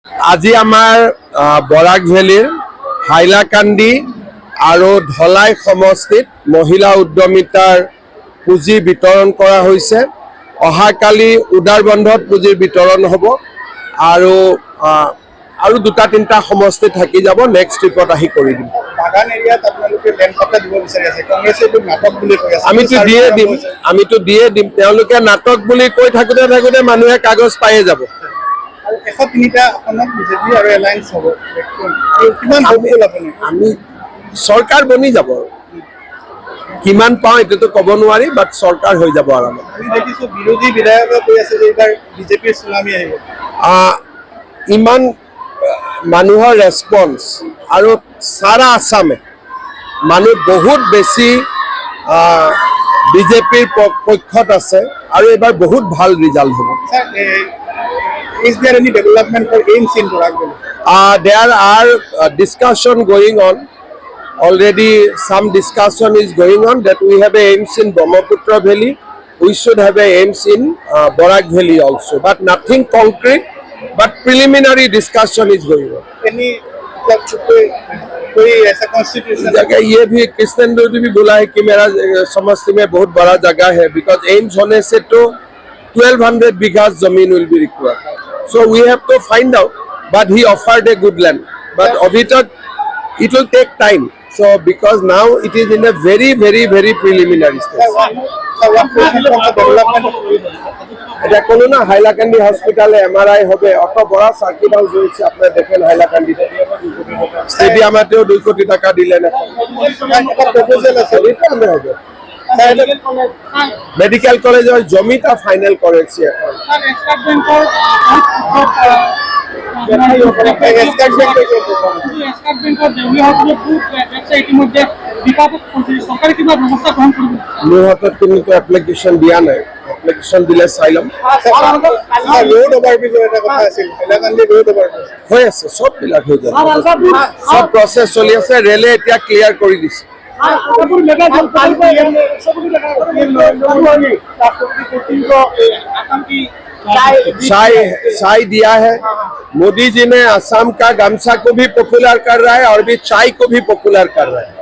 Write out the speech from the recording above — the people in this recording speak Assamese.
আজি আমাৰ বৰাক ভেলীৰ হাইলাকান্দি আৰু ধলাই সমষ্টিত মহিলা উদ্যমিতাৰ পুঁজি বিতৰণ কৰা হৈছে। অহাকালি উদাৰ বন্ধত পুঁজিৰ বিতৰণ হ'ব আৰু দুটা তিনিটা সমষ্টি থাকি যাব। নেক্সট ট্ৰিপত আহি কৰি দিম। বাগান এৰিয়াত আপোনালোকে লেণ্ড কটা দিব বিচাৰি আছে, কংগ্ৰেছে এইটো নাটক বুলি কৈ আছে। আমিতো দিয়ে দিম। তেওঁলোকে নাটক বুলি কৈ থাকোঁতে মানুহে কাগজ পায়ে যাব। আৰু 103টা আসনত বিজেপি আৰু এলায়েন্স হ'ব। কিমান হ'বগৈ আপুনি? আমি চৰকাৰ বনি যাব। কিমান পাওঁ এইটোতো ক'ব নোৱাৰি, বাট চৰকাৰ হৈ যাব আৰামত। আমি দেখিছোঁ বিৰোধী বিধায়কে কৈ আছে যে এইবাৰ বিজেপিৰ চুনামি আহিব। ইমান মানুহৰ ৰেছপন্স আৰু সাৰা আসামে মানুহ বহুত বেছি বিজেপিৰ পক্ষত আছে আৰু এইবাৰ বহুত ভাল ৰিজাল্ট হ'ব। Is there any development for AIMS in Borak Valley? There are discussion going on. Already some discussion is going on that we have a AIMS in Brahmaputra Valley. We should have a AIMS in Borak Valley also, but nothing concrete. But preliminary discussion is going on. Any कोई ऐसा कॉन्स्टिट्यूशन जगह ये भी कृष्णेंद्र जी भी बोला है कि मेरा समस्ती में बहुत बड़ा जगह है, बिकॉज एम्स होने से तो 1200 बीघा जमीन will be required. So we have to find out, but he offered a good land. But अभी तक it will take time. So because now it is in a very preliminary stage. এটা কোনো না হাইলাকান্দি হসপিটালে MRI হবে, অত বড় সার্কিট হাউস হয়েছে আপনারা দেখেন হাইলাকান্দিতে। স্টেডিয়ামেতেও 2 কোটি টাকা দিলেন। প্রপোজাল আছে রিটার্ন হবে। মেডিকেল কলেজের জমিটা ফাইনাল করেছি এখন। মোৰ হাতত কিন্তু এপ্লিকেশ্যন দিয়া নাই। এপ্লিকেশ্যন দিলে চাই ল'ম। रोड ओवरब्रिज এটা কথা আছিল, হাইলাকান্দি रोड ओवरब्रिज হৈ আছে, সববিলাক হৈ যাব। সব প্ৰচেছ চলি আছে। ৰেলে এতিয়া ক্লিয়াৰ কৰি দিছে। चाय दिया है। मोदी जी ने असम का गमछा को भी पॉपुलर कर रहा है और भी चाय को भी पॉपुलर कर रहा है।